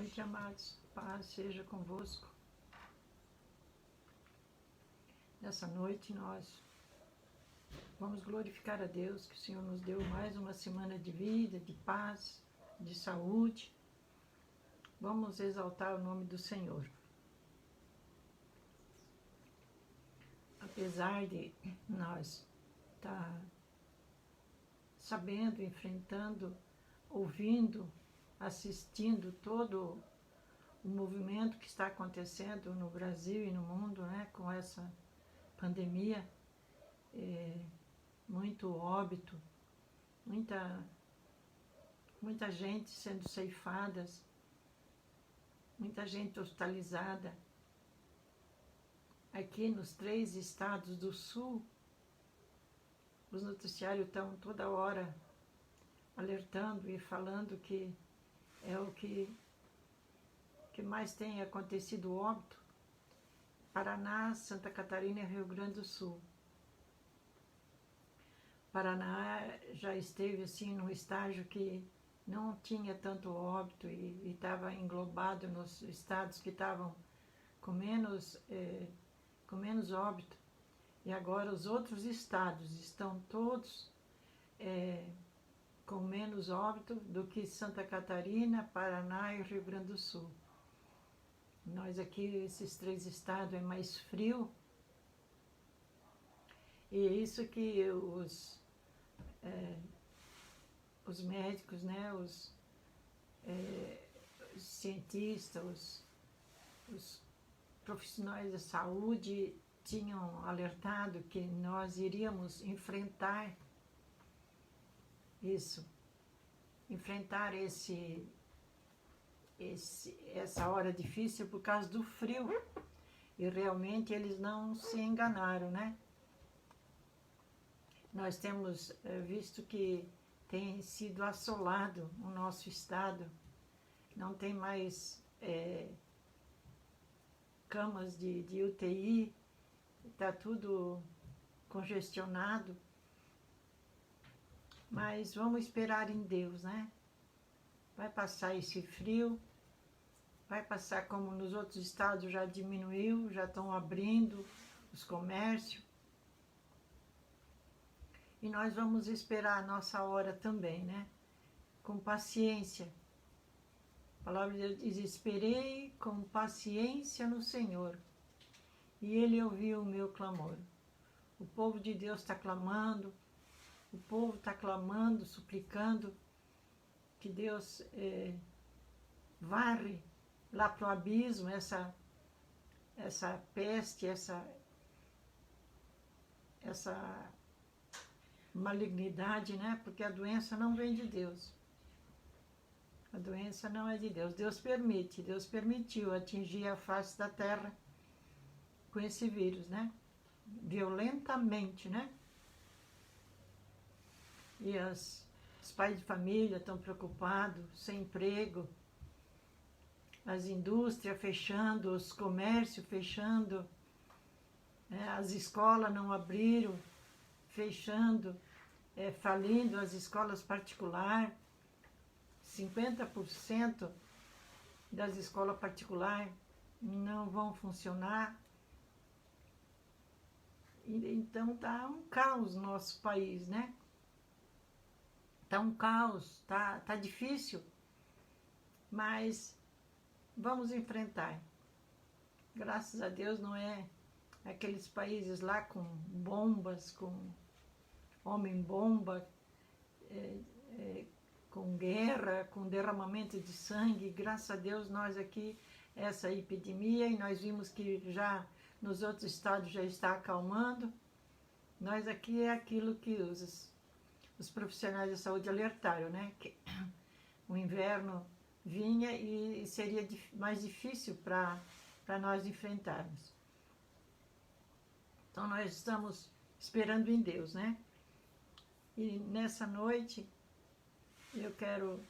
noite, amados. Paz seja convosco. Nessa noite nós vamos glorificar a Deus, que o Senhor nos deu mais uma semana de vida, de paz, de saúde. Vamos exaltar o nome do Senhor. Apesar de nós estar sabendo, enfrentando, ouvindo, assistindo todo o movimento que está acontecendo no Brasil e no mundo, né, com essa pandemia, muito óbito, muita gente sendo ceifada, muita gente hospitalizada. Aqui nos 3 estados do sul, os noticiários estão toda hora alertando e falando que é o que mais tem acontecido óbito: Paraná, Santa Catarina e Rio Grande do Sul. Paraná já esteve assim num estágio que não tinha tanto óbito e estava englobado nos estados que estavam com menos óbito. E agora os outros estados estão todos com menos óbito do que Santa Catarina, Paraná e Rio Grande do Sul. Nós aqui, esses 3 estados, é mais frio. E é isso que os médicos, né, os cientistas, os profissionais da saúde tinham alertado que nós iríamos enfrentar isso, enfrentar essa hora difícil por causa do frio. E realmente eles não se enganaram, né? Nós temos visto que tem sido assolado o nosso estado, não tem mais camas de UTI, está tudo congestionado. Mas vamos esperar em Deus, né? Vai passar esse frio, vai passar como nos outros estados já diminuiu, já estão abrindo os comércios. E nós vamos esperar a nossa hora também, né? Com paciência. A palavra de Deus diz: esperei com paciência no Senhor, e Ele ouviu o meu clamor. O povo de Deus está clamando, o povo está clamando, suplicando que Deus varre lá para o abismo essa peste, essa malignidade, né? Porque a doença não vem de Deus. A doença não é de Deus. Deus permitiu atingir a face da terra com esse vírus, né? Violentamente, né? E os pais de família estão preocupados, sem emprego, as indústrias fechando, os comércios fechando, as escolas não abriram, fechando, falindo as escolas particulares. 50% das escolas particulares não vão funcionar. Então está um caos no nosso país, né? Está um caos, tá difícil, mas vamos enfrentar. Graças a Deus não é aqueles países lá com bombas, com homem-bomba, com guerra, com derramamento de sangue. Graças a Deus nós aqui, essa epidemia, e nós vimos que já nos outros estados já está acalmando. Nós aqui é aquilo que os profissionais da saúde alertaram, né? Que o inverno vinha e seria mais difícil para nós enfrentarmos. Então nós estamos esperando em Deus, né? E nessa noite eu quero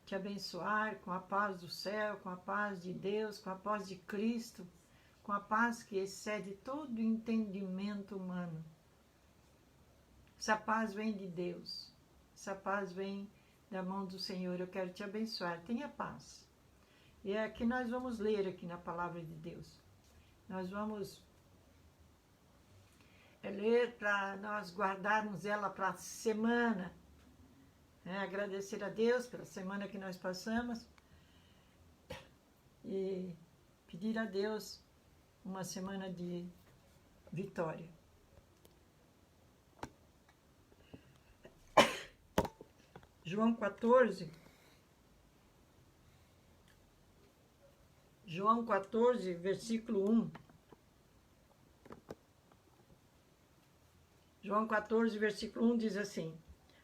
te abençoar com a paz do céu, com a paz de Deus, com a paz de Cristo, com a paz que excede todo entendimento humano. Essa paz vem de Deus, essa paz vem da mão do Senhor. Eu quero te abençoar, tenha paz. E é que nós vamos ler aqui na Palavra de Deus. Nós vamos ler para nós guardarmos ela para a semana. Agradecer a Deus pela semana que nós passamos. E pedir a Deus uma semana de vitória. João 14, versículo 1. João 14, versículo 1 diz assim: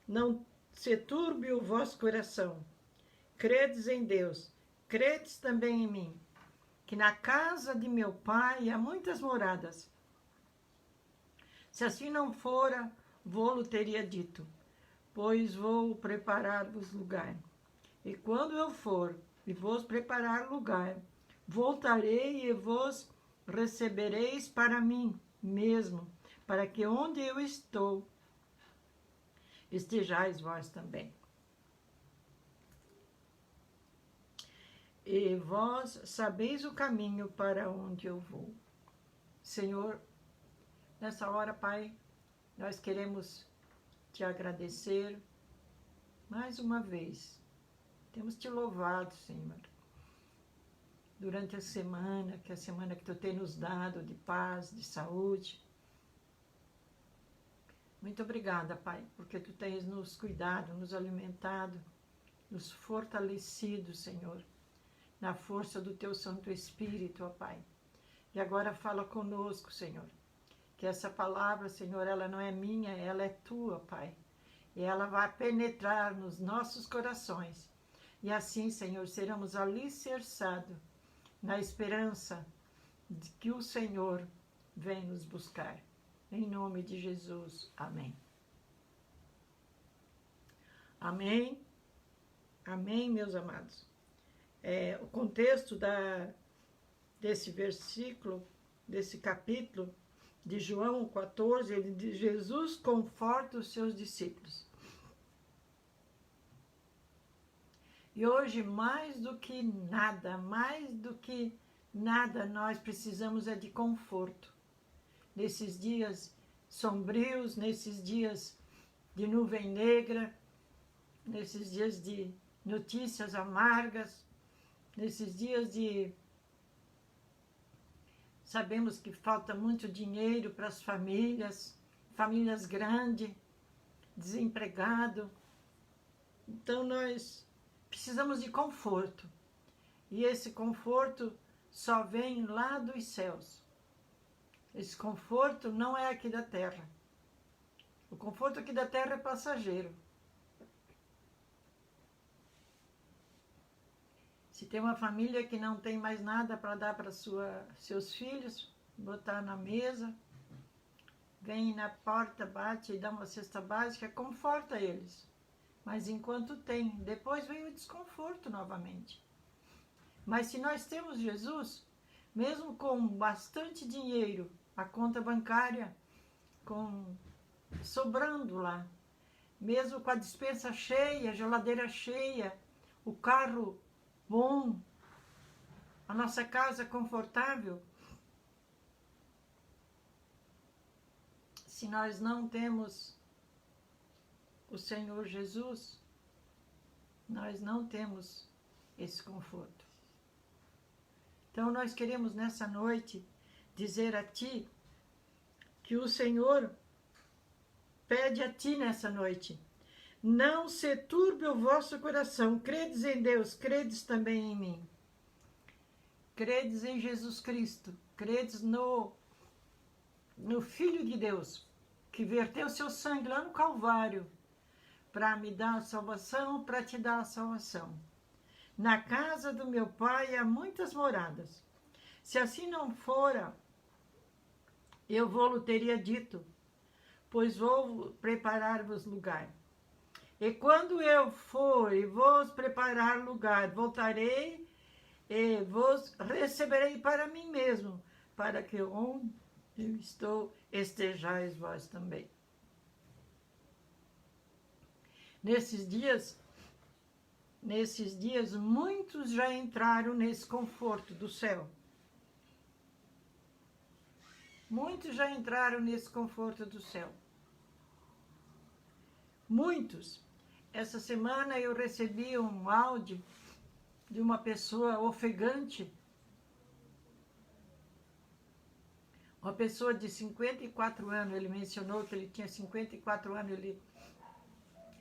Não se turbe o vosso coração, credes em Deus, credes também em mim, que na casa de meu Pai há muitas moradas. Se assim não fora, vou-lo teria dito, pois vou preparar-vos lugar. E quando eu for e vos preparar lugar, voltarei e vos recebereis para mim mesmo, para que onde eu estou, estejais vós também. E vós sabeis o caminho para onde eu vou. Senhor, nessa hora, Pai, nós queremos te agradecer mais uma vez. Temos te louvado, Senhor, durante a semana, que é a semana que tu tem nos dado de paz, de saúde. Muito obrigada, Pai, porque tu tens nos cuidado, nos alimentado, nos fortalecido, Senhor, na força do teu Santo Espírito, ó Pai. E agora fala conosco, Senhor, que essa palavra, Senhor, ela não é minha, ela é tua, Pai. E ela vai penetrar nos nossos corações. E assim, Senhor, seremos alicerçados na esperança de que o Senhor vem nos buscar. Em nome de Jesus. Amém. Amém. Amém, meus amados. O contexto desse versículo, desse capítulo de João 14, ele diz: Jesus conforta os seus discípulos. E hoje, mais do que nada, nós precisamos de conforto. Nesses dias sombrios, nesses dias de nuvem negra, nesses dias de notícias amargas, nesses dias de... Sabemos que falta muito dinheiro para as famílias grandes, desempregado. Então nós precisamos de conforto. E esse conforto só vem lá dos céus. Esse conforto não é aqui da terra. O conforto aqui da terra é passageiro. Se tem uma família que não tem mais nada para dar para seus filhos, botar na mesa, vem na porta, bate e dá uma cesta básica, conforta eles. Mas enquanto tem, depois vem o desconforto novamente. Mas se nós temos Jesus, mesmo com bastante dinheiro, a conta bancária sobrando lá, mesmo com a despensa cheia, a geladeira cheia, o carro bom, a nossa casa confortável, se nós não temos o Senhor Jesus, nós não temos esse conforto. Então nós queremos nessa noite dizer a ti que o Senhor pede a ti nessa noite: não se turbe o vosso coração, credes em Deus, credes também em mim. Credes em Jesus Cristo, credes no Filho de Deus, que verteu seu sangue lá no Calvário, para me dar a salvação, para te dar a salvação. Na casa do meu Pai há muitas moradas. Se assim não fora, eu vou-lo teria dito, pois vou preparar-vos lugar. E quando eu for e vos preparar lugar, voltarei e vos receberei para mim mesmo, para que onde eu estou, estejais vós também. Nesses dias, nesses dias, muitos já entraram nesse conforto do céu. Muitos já entraram nesse conforto do céu. Muitos. Essa semana eu recebi um áudio de uma pessoa ofegante. Uma pessoa de 54 anos, ele mencionou que ele tinha 54 anos, ele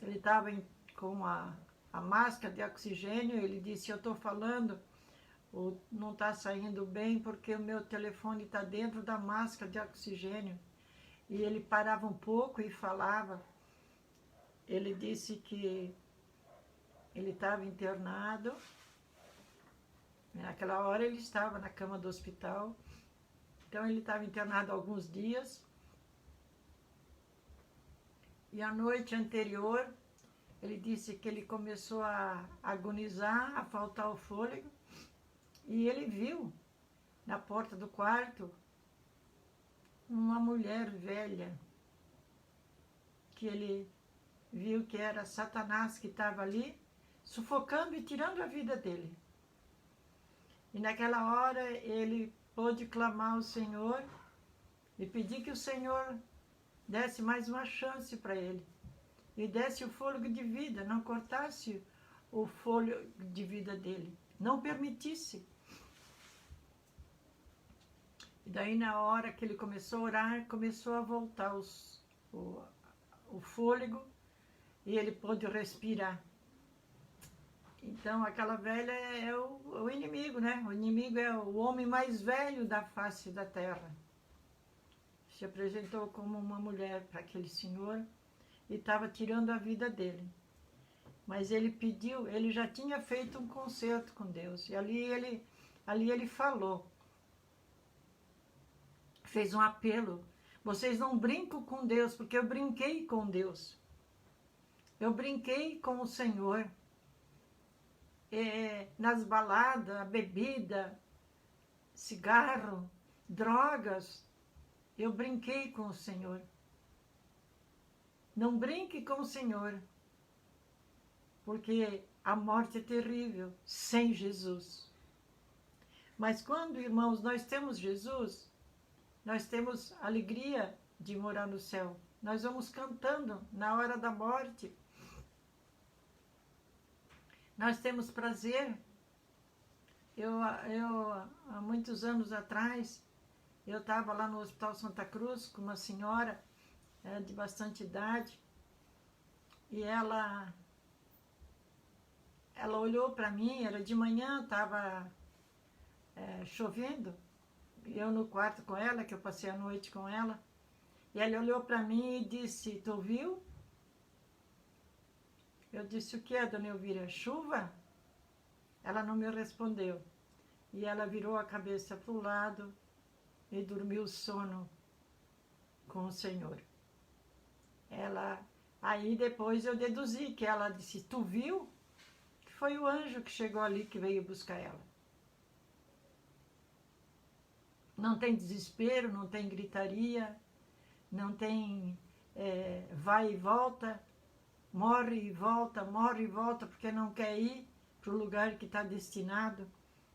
estava com a máscara de oxigênio, ele disse, eu estou falando, não está saindo bem porque o meu telefone está dentro da máscara de oxigênio. E ele parava um pouco e falava. Ele disse que ele estava internado. Naquela hora ele estava na cama do hospital. Então ele estava internado há alguns dias. E a noite anterior, ele disse que ele começou a agonizar, a faltar o fôlego. E ele viu na porta do quarto uma mulher velha, que ele viu que era Satanás que estava ali, sufocando e tirando a vida dele. E naquela hora ele pôde clamar ao Senhor e pedir que o Senhor desse mais uma chance para ele. E desse o fôlego de vida, não cortasse o fôlego de vida dele, não permitisse. E daí na hora que ele começou a orar, começou a voltar o fôlego e ele pôde respirar. Então aquela velha é o inimigo, né? O inimigo é o homem mais velho da face da terra. Se apresentou como uma mulher para aquele senhor e estava tirando a vida dele. Mas ele pediu, ele já tinha feito um concerto com Deus. E ali ele falou, fez um apelo. Vocês não brincam com Deus, porque eu brinquei com Deus. Eu brinquei com o Senhor. Nas baladas, a bebida, cigarro, drogas. Eu brinquei com o Senhor. Não brinque com o Senhor, porque a morte é terrível sem Jesus. Mas quando, irmãos, nós temos Jesus, nós temos alegria de morar no céu. Nós vamos cantando na hora da morte. Nós temos prazer. Eu há muitos anos atrás, eu estava lá no Hospital Santa Cruz com uma senhora de bastante idade, e ela olhou para mim, era de manhã, estava chovendo, e eu no quarto com ela, que eu passei a noite com ela, e ela olhou para mim e disse, tu viu? Eu disse, o que, dona Elvira? Chuva? Ela não me respondeu. E ela virou a cabeça para o lado e dormiu sono com o Senhor. Aí depois eu deduzi que ela disse, tu viu? Que foi o anjo que chegou ali, que veio buscar ela. Não tem desespero, não tem gritaria, não tem vai e volta, morre e volta, porque não quer ir para o lugar que está destinado.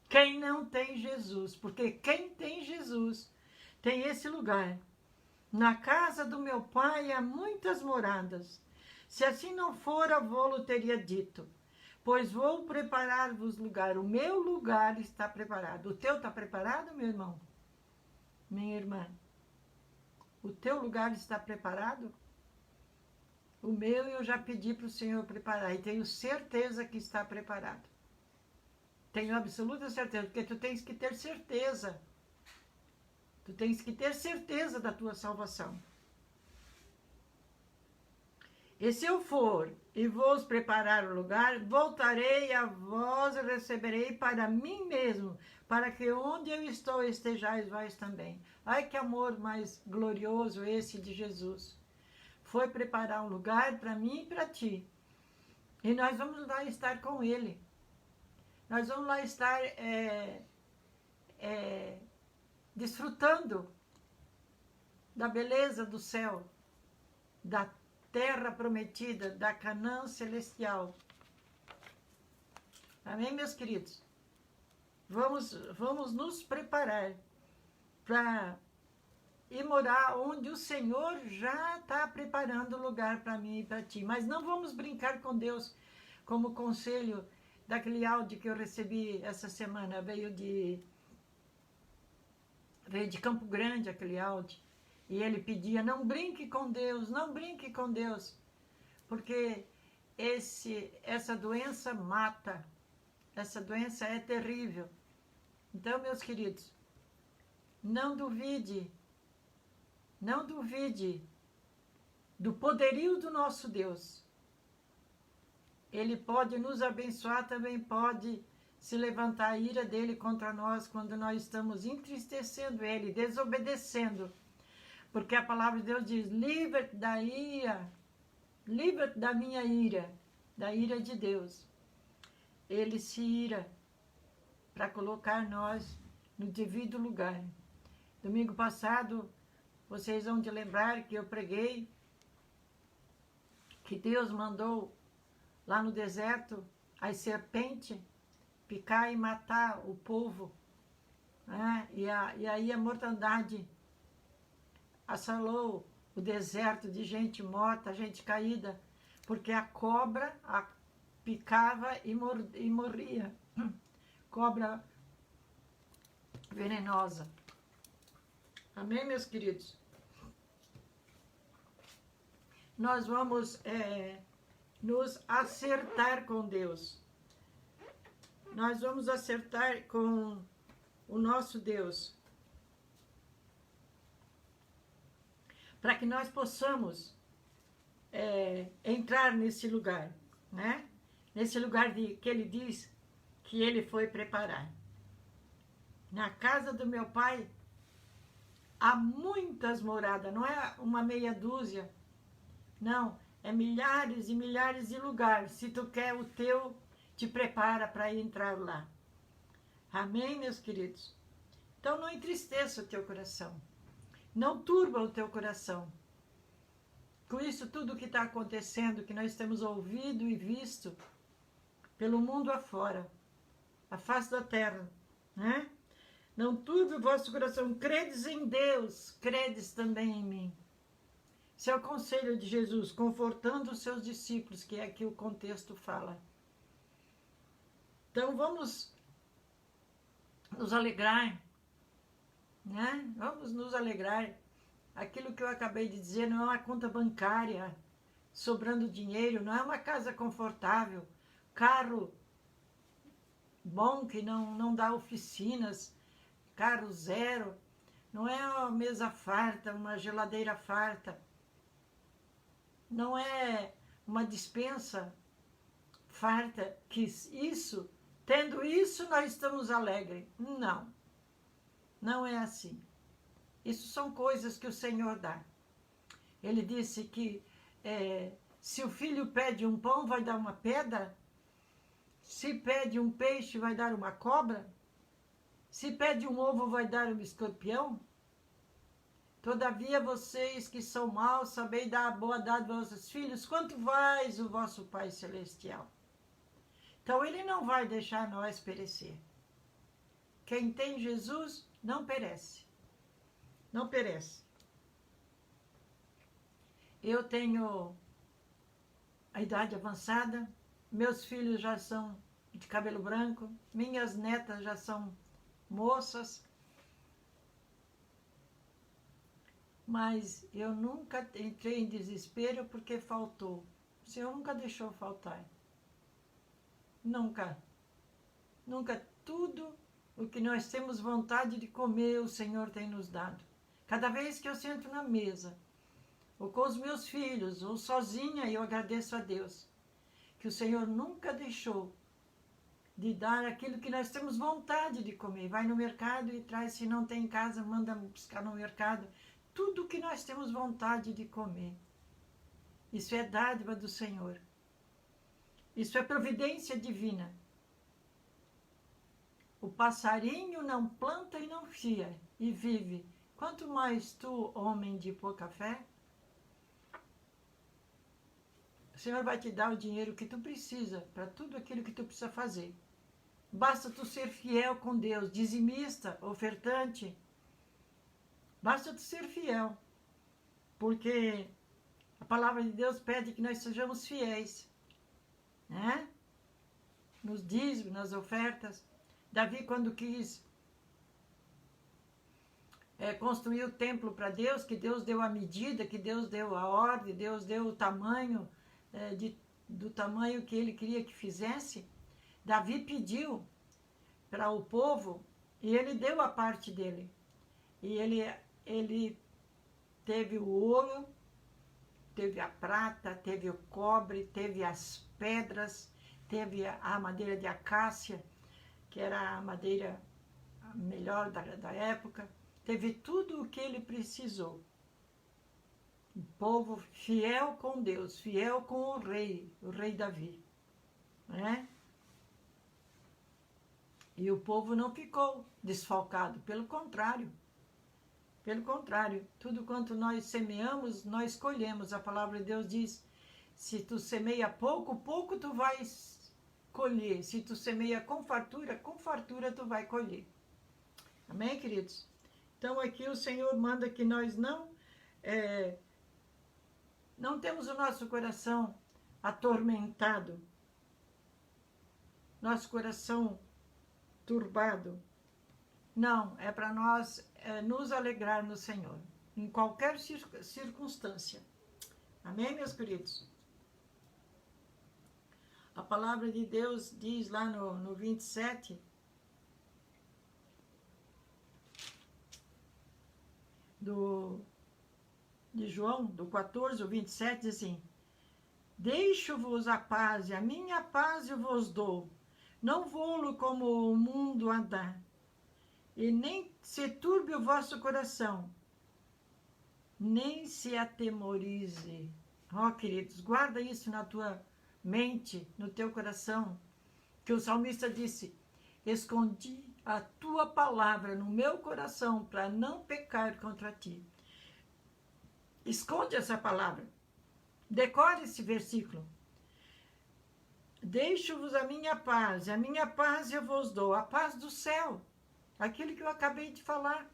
Quem não tem Jesus, porque quem tem Jesus tem esse lugar. Na casa do meu pai há muitas moradas. Se assim não fora, vô-lo teria dito. Pois vou preparar-vos lugar. O meu lugar está preparado. O teu está preparado, meu irmão? Minha irmã? O teu lugar está preparado? O meu eu já pedi para o Senhor preparar. E tenho certeza que está preparado. Tenho absoluta certeza. Porque tu tens que ter certeza. Tu tens que ter certeza da tua salvação. E se eu for e vos preparar o lugar, voltarei a vós e receberei para mim mesmo, para que onde eu estou estejais vós também. Ai, que amor mais glorioso esse de Jesus. Foi preparar um lugar para mim e para ti. E nós vamos lá estar com Ele. Nós vamos lá estar desfrutando da beleza do céu, da terra prometida, da Canaã celestial. Amém, meus queridos? Vamos nos preparar para ir morar onde o Senhor já está preparando lugar para mim e para ti. Mas não vamos brincar com Deus, como conselho daquele áudio que eu recebi essa semana. Veio de Campo Grande aquele áudio. E ele pedia, não brinque com Deus, não brinque com Deus. Porque essa doença mata. Essa doença é terrível. Então, meus queridos, não duvide do poderio do nosso Deus. Ele pode nos abençoar, também pode se levantar a ira dele contra nós quando nós estamos entristecendo ele, desobedecendo. Porque a palavra de Deus diz, livra-te da ira, livra-te da minha ira, da ira de Deus. Ele se ira para colocar nós no devido lugar. Domingo passado, vocês vão te lembrar que eu preguei que Deus mandou lá no deserto as serpentes picar e matar o povo, né? E aí a mortandade assolou o deserto de gente morta, gente caída, porque a cobra picava e morria. Cobra venenosa. Amém, meus queridos? Nós vamos nos acertar com Deus. Nós vamos acertar com o nosso Deus. Para que nós possamos entrar nesse lugar, né? Nesse lugar que ele diz que ele foi preparar. Na casa do meu pai há muitas moradas, não é uma meia dúzia, não, é milhares e milhares de lugares. Se tu quer o teu, te prepara para entrar lá. Amém, meus queridos? Então não entristeça o teu coração, não turba o teu coração. Com isso tudo que está acontecendo, que nós temos ouvido e visto pelo mundo afora, a face da terra, né? Não turbe o vosso coração, credes em Deus, credes também em mim. Esse é o conselho de Jesus, confortando os seus discípulos, que é aqui o contexto fala. Então vamos nos alegrar, né? Vamos nos alegrar. Aquilo que eu acabei de dizer não é uma conta bancária sobrando dinheiro, não é uma casa confortável, carro bom que não dá oficinas, carro zero, não é uma mesa farta, uma geladeira farta, não é uma despensa farta, que isso, tendo isso, nós estamos alegres. Não, não é assim. Isso são coisas que o Senhor dá. Ele disse que se o filho pede um pão, vai dar uma pedra. Se pede um peixe, vai dar uma cobra. Se pede um ovo, vai dar um escorpião. Todavia vocês que são maus, sabeis dar a boa dádiva aos vossos filhos, quanto mais o vosso Pai Celestial. Então ele não vai deixar nós perecer. Quem tem Jesus não perece. Não perece. Eu tenho a idade avançada, meus filhos já são de cabelo branco, minhas netas já são moças, mas eu nunca entrei em desespero porque faltou. O Senhor nunca deixou faltar. Nunca. Nunca. Tudo o que nós temos vontade de comer, o Senhor tem nos dado. Cada vez que eu sento na mesa, ou com os meus filhos, ou sozinha, eu agradeço a Deus, que o Senhor nunca deixou de dar aquilo que nós temos vontade de comer. Vai no mercado e traz, se não tem em casa, manda buscar no mercado. Tudo que nós temos vontade de comer. Isso é dádiva do Senhor. Isso é providência divina. O passarinho não planta e não fia, e vive. Quanto mais tu, homem de pouca fé, o Senhor vai te dar o dinheiro que tu precisa, para tudo aquilo que tu precisa fazer. Basta tu ser fiel com Deus, dizimista, ofertante. Basta tu ser fiel, porque a palavra de Deus pede que nós sejamos fiéis, né? Nos dízimos, nas ofertas. Davi, quando quis construir o templo para Deus, que Deus deu a medida, que Deus deu a ordem, Deus deu o tamanho, do tamanho que ele queria que fizesse, Davi pediu para o povo e ele deu a parte dele. E ele teve o ouro, teve a prata, teve o cobre, teve as pedras, teve a madeira de acácia, que era a madeira melhor da época, teve tudo o que ele precisou. O povo fiel com Deus, fiel com o rei Davi, né? E o povo não ficou desfalcado, pelo contrário. Pelo contrário, tudo quanto nós semeamos, nós colhemos. A palavra de Deus diz, se tu semeia pouco, pouco tu vais colher. Se tu semeia com fartura tu vai colher. Amém, queridos? Então aqui o Senhor manda que nós não temos o nosso coração atormentado, nosso coração turbado. Não, é para nós nos alegrar no Senhor, em qualquer circunstância. Amém, meus queridos? A palavra de Deus diz lá no 27, de João, do 14 ao 27, diz assim: deixo-vos a paz, e a minha paz eu vos dou. Não vou-lo como o mundo a dá. E nem se turbe o vosso coração, nem se atemorize. Ó, queridos, guarda isso na tua mente, no teu coração, que o salmista disse: escondi a tua palavra no meu coração para não pecar contra ti. Esconde essa palavra, decore esse versículo. Deixo-vos a minha paz eu vos dou, a paz do céu, aquilo que eu acabei de falar.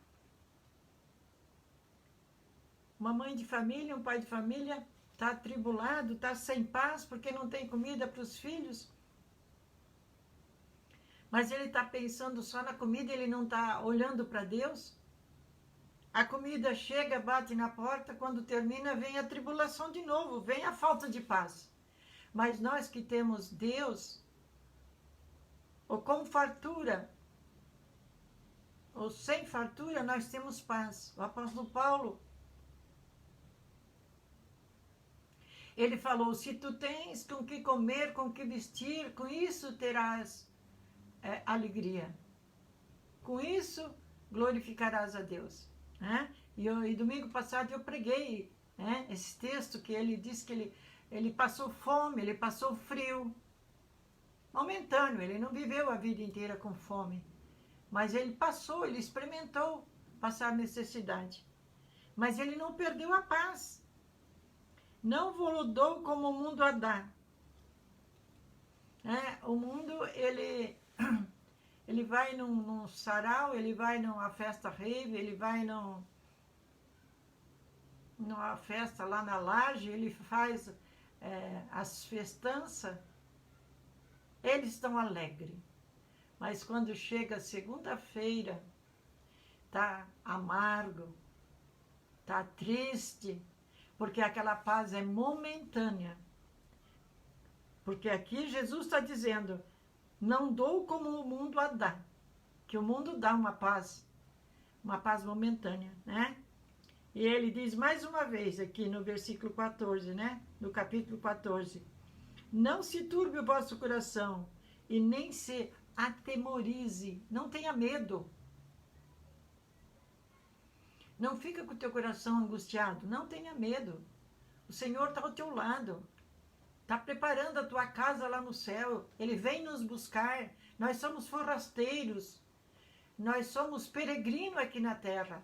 Uma mãe de família, um pai de família está atribulado, está sem paz porque não tem comida para os filhos. Mas ele está pensando só na comida, ele não está olhando para Deus. A comida chega, bate na porta, quando termina vem a tribulação de novo, vem a falta de paz. Mas nós que temos Deus, ou com fartura, ou sem fartura, nós temos paz. O apóstolo Paulo, ele falou: se tu tens com que comer, com que vestir, com isso terás alegria. Com isso glorificarás a Deus. Né? E domingo passado eu preguei esse texto que ele disse que ele passou fome, ele passou frio. Momentâneo, ele não viveu a vida inteira com fome. Mas ele passou, ele experimentou passar necessidade. Mas ele não perdeu a paz. Não vos dou como o mundo a dá. O mundo, ele vai num sarau, ele vai numa festa rave, ele vai numa festa lá na laje, ele faz as festanças, eles estão alegres. Mas quando chega segunda-feira, tá amargo, tá triste, porque aquela paz é momentânea. Porque aqui Jesus está dizendo: não dou como o mundo a dá, que o mundo dá uma paz momentânea, né? E ele diz mais uma vez aqui no versículo 14, né? No capítulo 14: não se turbe o vosso coração e nem se atemorize, não tenha medo. Não fica com o teu coração angustiado, não tenha medo. O Senhor está ao teu lado. Está preparando a tua casa lá no céu. Ele vem nos buscar. Nós somos forasteiros. Nós somos peregrinos aqui na terra.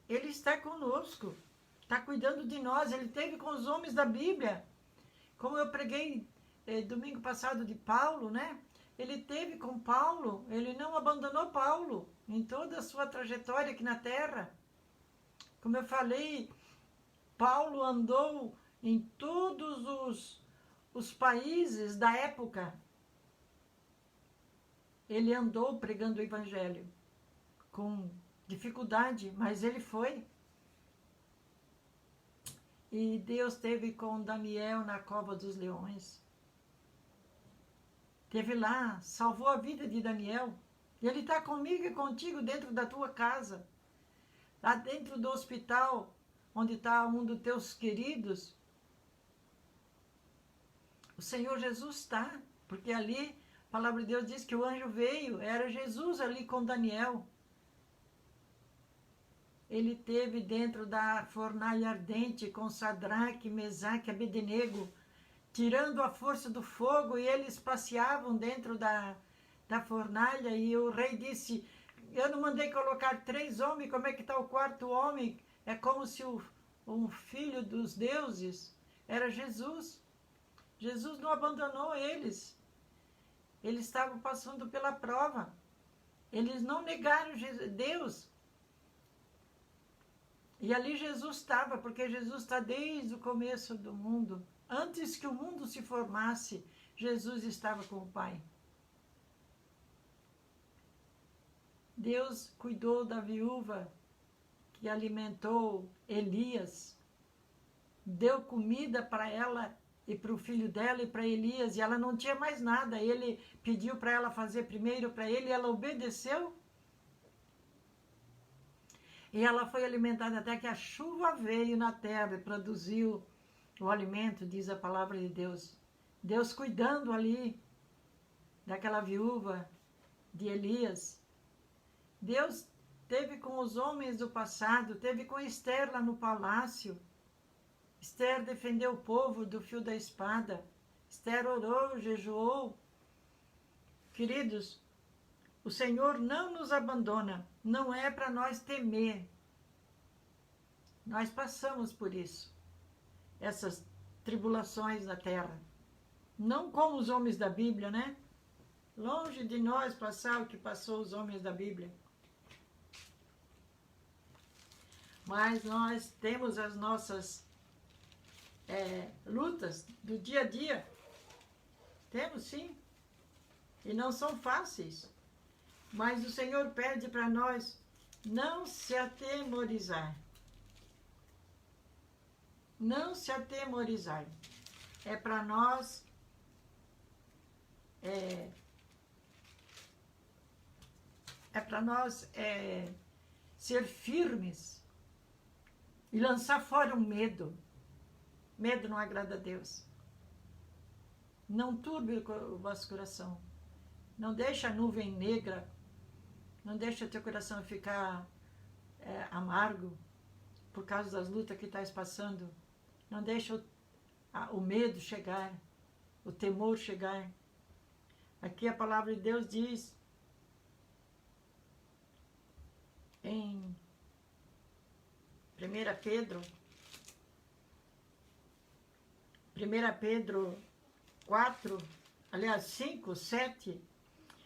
Ele está conosco. Está cuidando de nós. Ele esteve com os homens da Bíblia. Como eu preguei domingo passado de Paulo, né? ele teve com Paulo, ele não abandonou Paulo em toda a sua trajetória aqui na terra. Como eu falei, Paulo andou em todos os países da época. Ele andou pregando o evangelho com dificuldade, mas ele foi. E Deus esteve com Daniel na cova dos leões. Teve lá, salvou a vida de Daniel. E ele está comigo e contigo dentro da tua casa. Lá dentro do hospital, onde está um dos teus queridos. O Senhor Jesus está, porque ali, a palavra de Deus diz que o anjo veio, era Jesus ali com Daniel. Ele teve dentro da fornalha ardente com Sadraque, Mesaque e Abednego, tirando a força do fogo, e eles passeavam dentro da fornalha, e o rei disse, eu não mandei colocar 3 homens, como é que está o 4º homem? É como se um filho dos deuses era Jesus. Jesus não abandonou eles. Eles estavam passando pela prova. Eles não negaram Deus. E ali Jesus estava, porque Jesus está desde o começo do mundo. Antes que o mundo se formasse, Jesus estava com o Pai. Deus cuidou da viúva que alimentou Elias, deu comida para ela e para o filho dela e para Elias, e ela não tinha mais nada. Ele pediu para ela fazer primeiro para ele, e ela obedeceu. E ela foi alimentada até que a chuva veio na terra e produziu o alimento, diz a palavra de Deus. Deus cuidando ali daquela viúva de Elias. Deus teve com os homens do passado, teve com Esther lá no palácio. Esther defendeu o povo do fio da espada. Esther orou, jejuou. Queridos, o Senhor não nos abandona, não é para nós temer. Nós passamos por isso, essas tribulações na terra. Não como os homens da Bíblia, né? Longe de nós passar o que passou os homens da Bíblia. Mas nós temos as nossas lutas do dia a dia. Temos sim. E não são fáceis. Mas o Senhor pede para nós não se atemorizar. Não se atemorizar. É para nós ser firmes e lançar fora o medo. Medo não agrada a Deus. Não turbe o vosso coração. Não deixa a nuvem negra, não deixa teu coração ficar amargo por causa das lutas que estás passando. Não deixa o medo chegar, o temor chegar. Aqui a palavra de Deus diz em 1 Pedro 4, aliás 5, 7,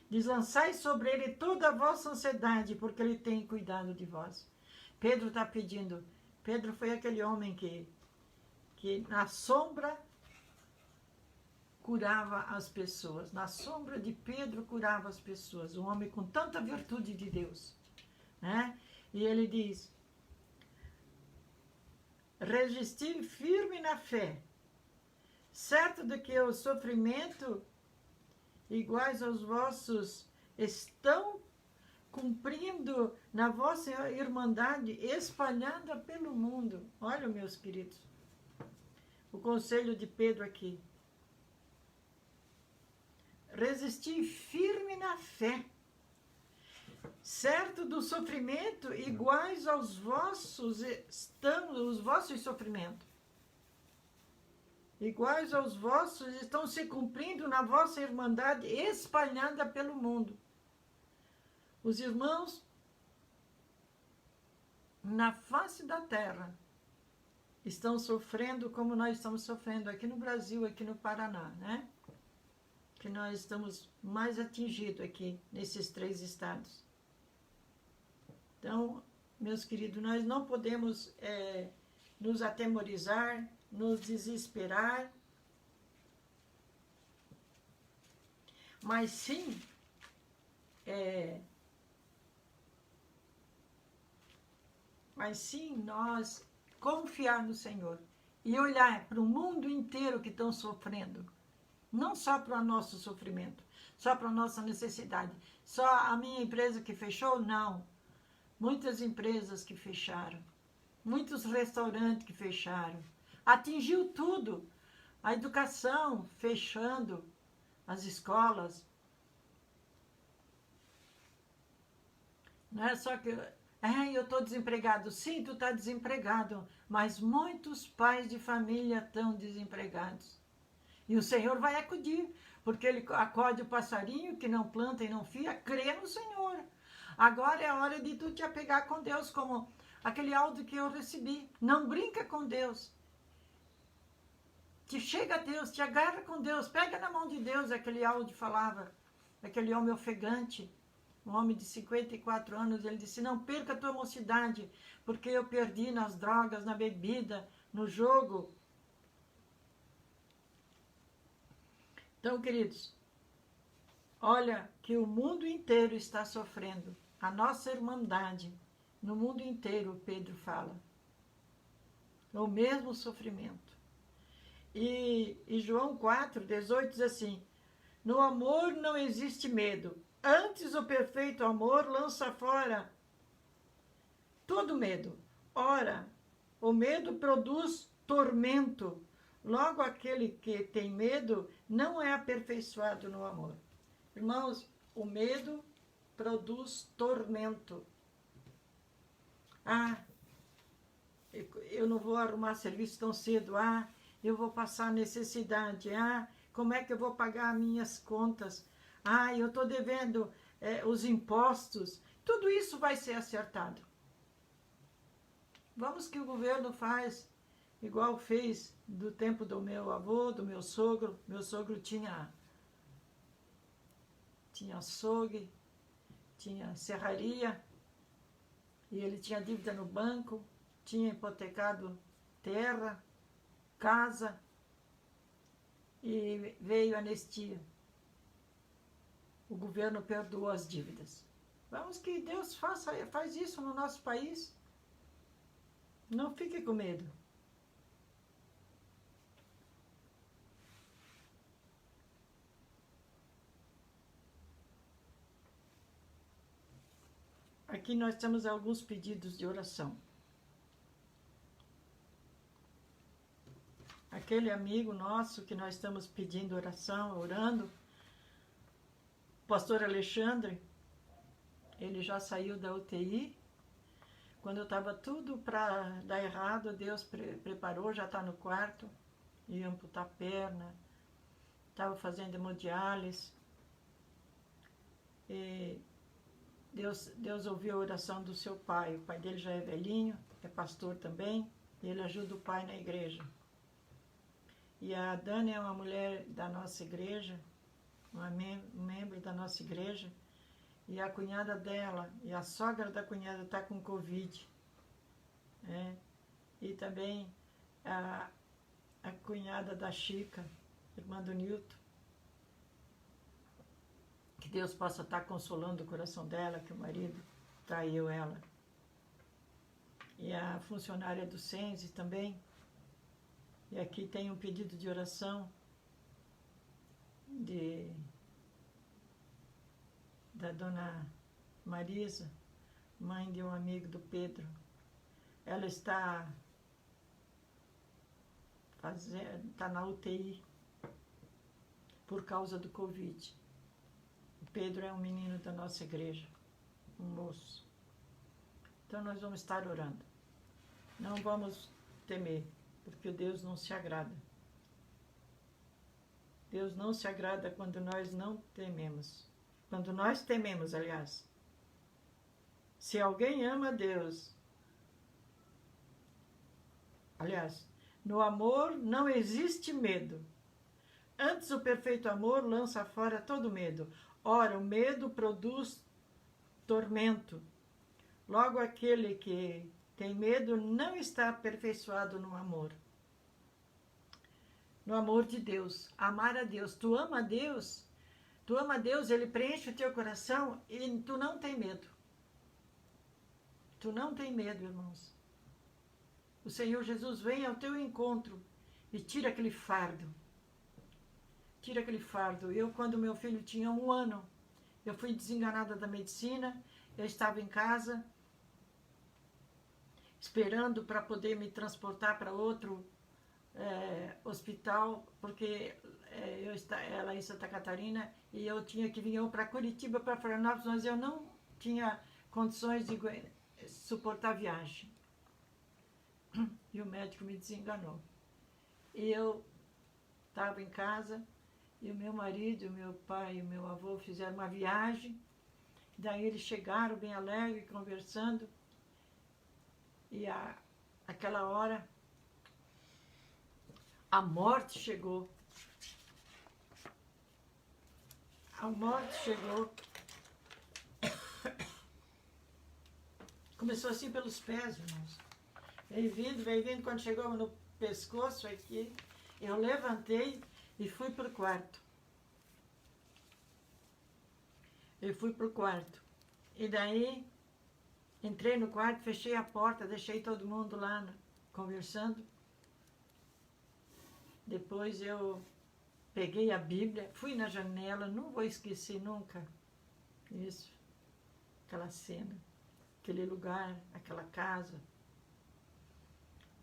diz, lançai sobre ele toda a vossa ansiedade, porque ele tem cuidado de vós. Pedro está pedindo. Pedro foi aquele homem que na sombra curava as pessoas. Na sombra de Pedro curava as pessoas. Um homem com tanta virtude de Deus. Né? E ele diz, resistir firme na fé, certo de que o sofrimento iguais aos vossos estão cumprindo na vossa irmandade espalhada pelo mundo. Olha, meus queridos, o conselho de Pedro aqui. Resistir firme na fé, certo do sofrimento iguais aos vossos os vossos sofrimentos. Iguais aos vossos estão se cumprindo na vossa irmandade espalhada pelo mundo. Os irmãos na face da terra estão sofrendo como nós estamos sofrendo aqui no Brasil, aqui no Paraná, né? que nós estamos mais atingidos aqui, nesses 3 estados. Então, meus queridos, nós não podemos nos atemorizar, nos desesperar, mas sim nós confiar no Senhor e olhar para o mundo inteiro que estão sofrendo, não só para o nosso sofrimento, só para a nossa necessidade. Só a minha empresa que fechou? Não. Muitas empresas que fecharam, muitos restaurantes que fecharam. Atingiu tudo. A educação fechando, as escolas. Não é só que eu estou desempregado. Sim, tu está desempregado, mas muitos pais de família estão desempregados. E o Senhor vai acudir, porque Ele acode o passarinho que não planta e não fia, crê no Senhor. Agora é a hora de tu te apegar com Deus, como aquele áudio que eu recebi. Não brinca com Deus. Te chega a Deus, te agarra com Deus, pega na mão de Deus, aquele áudio falava, aquele homem ofegante, um homem de 54 anos, ele disse, não perca a tua mocidade, porque eu perdi nas drogas, na bebida, no jogo. Então, queridos, olha que o mundo inteiro está sofrendo, a nossa irmandade, no mundo inteiro, Pedro fala, o mesmo sofrimento. E João 4:18 diz assim, no amor não existe medo, antes o perfeito amor lança fora todo medo. Ora, o medo produz tormento, logo aquele que tem medo não é aperfeiçoado no amor. Irmãos, o medo produz tormento. Eu não vou arrumar serviço tão cedo. Eu vou passar necessidade. Como é que eu vou pagar minhas contas? Eu estou devendo os impostos. Tudo isso vai ser acertado. Vamos que o governo faz igual fez do tempo do meu avô, do meu sogro. Meu sogro tinha açougue, tinha serraria, e ele tinha dívida no banco, tinha hipotecado terra, casa, e veio a anistia. O governo perdoou as dívidas. Vamos que Deus faz isso no nosso país. Não fique com medo. Aqui nós temos alguns pedidos de oração. Aquele amigo nosso que nós estamos pedindo oração, orando, o pastor Alexandre, ele já saiu da UTI. Quando eu estava tudo para dar errado, Deus preparou, já está no quarto, ia amputar a perna, estava fazendo hemodiálise. E Deus ouviu a oração do seu pai. O pai dele já é velhinho, é pastor também, e ele ajuda o pai na igreja. E a Dani é uma mulher da nossa igreja, um membro da nossa igreja, e a cunhada dela, e a sogra da cunhada está com Covid. E também a cunhada da Chica, irmã do Nilton. Que Deus possa estar consolando o coração dela, que o marido traiu ela. E a funcionária do Sense também. E aqui tem um pedido de oração da dona Marisa, mãe de um amigo do Pedro. Ela está na UTI por causa do Covid. O Pedro é um menino da nossa igreja, um moço. Então nós vamos estar orando. Não vamos temer, porque Deus não se agrada. Deus não se agrada quando nós não tememos. Quando nós tememos, aliás. Se alguém ama Deus, aliás, no amor não existe medo. Antes o perfeito amor lança fora todo medo. Ora, o medo produz tormento. Logo, aquele que tem medo não está aperfeiçoado no amor. No amor de Deus. Amar a Deus. Tu ama Deus? Tu ama Deus, Ele preenche o teu coração e tu não tem medo. Tu não tem medo, irmãos. O Senhor Jesus vem ao teu encontro e tira aquele fardo. Tira aquele fardo. Eu, quando meu filho tinha 1 ano, eu fui desenganada da medicina, eu estava em casa, esperando para poder me transportar para outro hospital, porque ela é em Santa Catarina, e eu tinha que vir para Curitiba, para Florianópolis, mas eu não tinha condições de suportar a viagem. E o médico me desenganou. E eu estava em casa, e o meu marido, o meu pai e o meu avô fizeram uma viagem. Daí eles chegaram bem alegres, conversando. E aquela hora, a morte chegou. A morte chegou. Começou assim pelos pés, irmãos. Veio vindo. Quando chegou no pescoço aqui, eu levantei e fui para o quarto. E daí, entrei no quarto, fechei a porta, deixei todo mundo lá conversando. Depois eu peguei a Bíblia, fui na janela, não vou esquecer nunca isso, aquela cena, aquele lugar, aquela casa.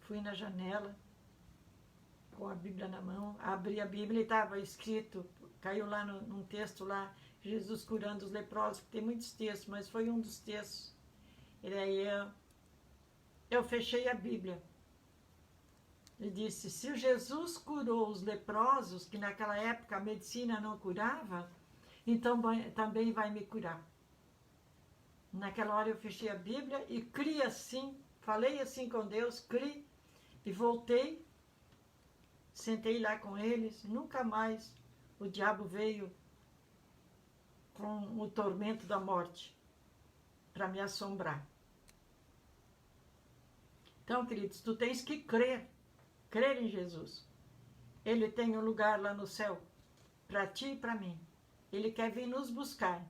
Fui na janela, com a Bíblia na mão, abri a Bíblia e estava escrito, caiu lá num texto lá, Jesus curando os leprosos, tem muitos textos, mas foi um dos textos. E daí eu fechei a Bíblia. E disse, se Jesus curou os leprosos, que naquela época a medicina não curava, então também vai me curar. Naquela hora eu fechei a Bíblia e criei assim, falei assim com Deus, criei e voltei, sentei lá com eles, nunca mais o diabo veio com o tormento da morte para me assombrar. Então, queridos, tu tens que crer em Jesus. Ele tem um lugar lá no céu para ti e para mim. Ele quer vir nos buscar,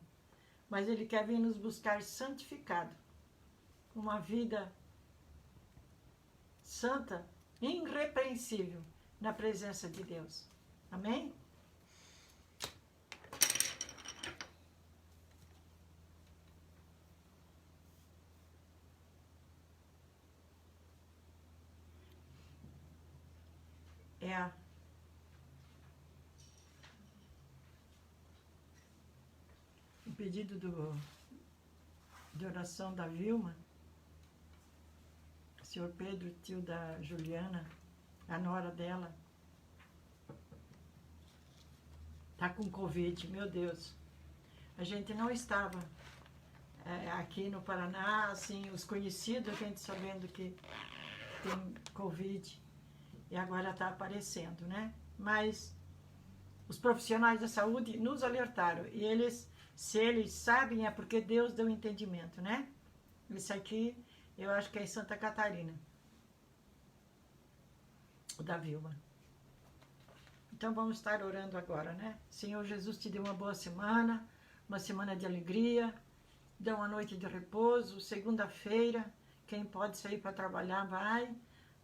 mas Ele quer vir nos buscar santificado. Uma vida santa, irrepreensível, na presença de Deus. Amém? O pedido de oração da Vilma, o senhor Pedro, tio da Juliana, a nora dela, está com Covid, meu Deus. A gente não estava aqui no Paraná, assim, os conhecidos, a gente sabendo que tem Covid, e agora está aparecendo, né? Mas os profissionais da saúde nos alertaram, e eles, se eles sabem, é porque Deus deu entendimento, né? Isso aqui, eu acho que é em Santa Catarina, o da Vilma. Então vamos estar orando agora, né? Senhor Jesus, te dê uma boa semana, uma semana de alegria, dê uma noite de repouso, segunda-feira, quem pode sair para trabalhar, vai.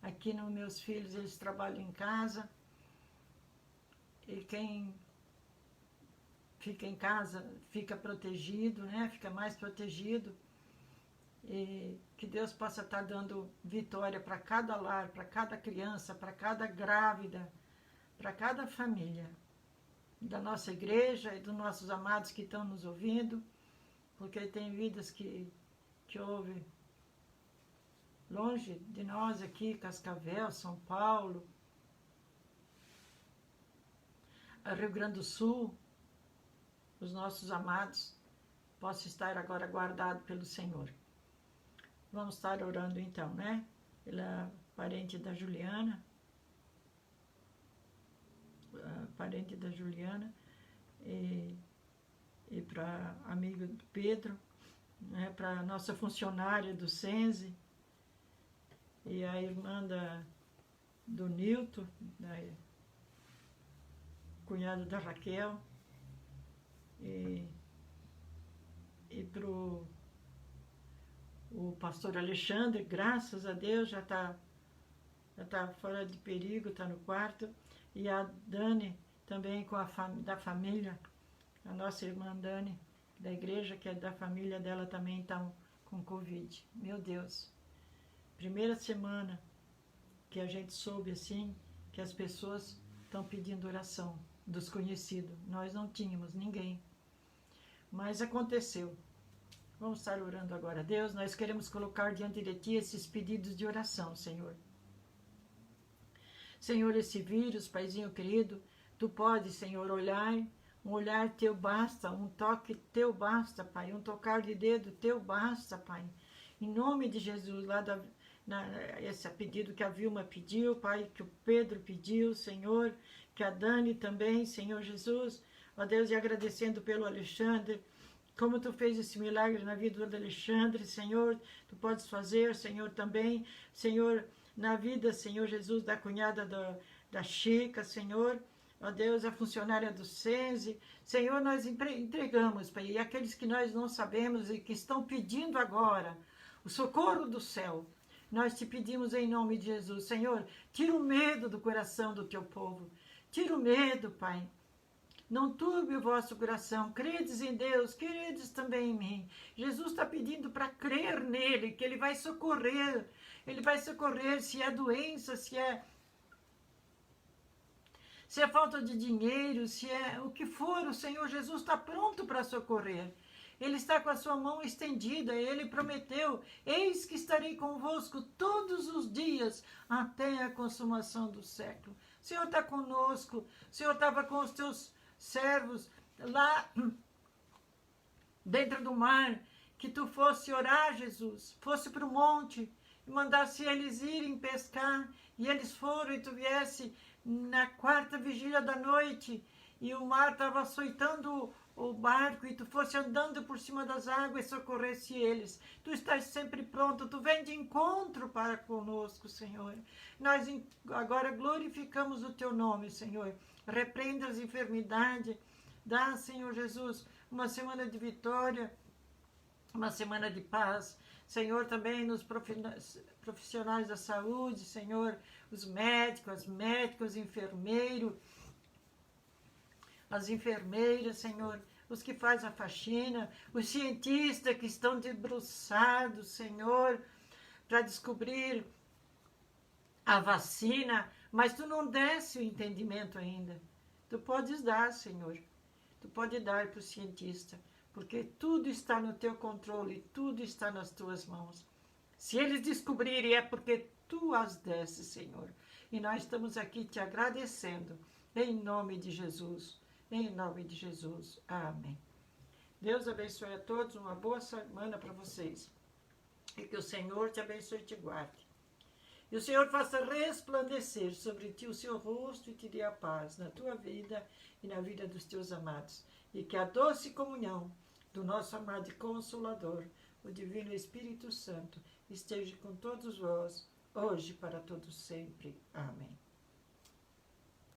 Aqui nos meus filhos, eles trabalham em casa. E quem fica em casa, fica protegido, né? Fica mais protegido. E que Deus possa estar dando vitória para cada lar, para cada criança, para cada grávida, para cada família. Da nossa igreja e dos nossos amados que estão nos ouvindo. Porque tem vidas que ouvem longe de nós aqui, Cascavel, São Paulo, Rio Grande do Sul, os nossos amados, possam estar agora guardados pelo Senhor. Vamos estar orando então, né? Pela parente da Juliana, parente da Juliana, e para amigo do Pedro, né, para a nossa funcionária do Sense, e a irmã do Nilton, cunhado da Raquel, e para o pastor Alexandre, graças a Deus, já está fora de perigo, está no quarto, e a Dani também da família, a nossa irmã Dani, da igreja, que é da família dela, também estão com Covid. Meu Deus, primeira semana que a gente soube assim, que as pessoas estão pedindo oração dos conhecidos. Nós não tínhamos ninguém, mas aconteceu. Vamos estar orando agora. Deus, nós queremos colocar diante de Ti esses pedidos de oração, Senhor. Senhor, esse vírus, Paizinho querido, Tu podes, Senhor, olhar, um olhar Teu basta, um toque Teu basta, Pai, um tocar de dedo Teu basta, Pai. Em nome de Jesus, esse pedido que a Vilma pediu, Pai, que o Pedro pediu, Senhor, que a Dani também, Senhor Jesus, ó Deus, e agradecendo pelo Alexandre, como Tu fez esse milagre na vida do Alexandre, Senhor, Tu podes fazer, Senhor, também, Senhor, na vida, Senhor Jesus, da cunhada da Chica, Senhor, ó Deus, a funcionária do Sense, Senhor, nós entregamos, Pai, e aqueles que nós não sabemos e que estão pedindo agora o socorro do céu, nós Te pedimos em nome de Jesus, Senhor, tira o medo do coração do Teu povo, tira o medo, Pai. Não turbe o vosso coração, credes em Deus, credes também em mim. Jesus está pedindo para crer nele, que Ele vai socorrer. Ele vai socorrer se é doença, se é falta de dinheiro, se é o que for, o Senhor Jesus está pronto para socorrer. Ele está com a sua mão estendida, Ele prometeu, eis que estarei convosco todos os dias, até a consumação do século. O Senhor está conosco, o Senhor estava com os teus servos lá dentro do mar, que Tu fosse orar, Jesus, fosse para o monte, e mandasse eles irem pescar, e eles foram, e Tu viesse na quarta vigília da noite, e o mar estava açoitando o barco, e Tu fosse andando por cima das águas e socorresse eles. Tu estás sempre pronto, Tu vem de encontro para conosco, Senhor. Nós agora glorificamos o Teu nome, Senhor. Repreenda as enfermidades, dá, Senhor Jesus, uma semana de vitória, uma semana de paz. Senhor, também nos profissionais da saúde, Senhor, os médicos, as médicas, os enfermeiros, as enfermeiras, Senhor, os que fazem a faxina, os cientistas que estão debruçados, Senhor, para descobrir a vacina, mas Tu não desse o entendimento ainda. Tu podes dar, Senhor, Tu pode dar para o cientista, porque tudo está no Teu controle, tudo está nas Tuas mãos. Se eles descobrirem, é porque Tu as desse, Senhor. E nós estamos aqui Te agradecendo, em nome de Jesus. Em nome de Jesus. Amém. Deus abençoe a todos, uma boa semana para vocês. E que o Senhor te abençoe e te guarde. E o Senhor faça resplandecer sobre ti o seu rosto e te dê a paz na tua vida e na vida dos teus amados. E que a doce comunhão do nosso amado e Consolador, o Divino Espírito Santo, esteja com todos vós, hoje e para todos sempre. Amém.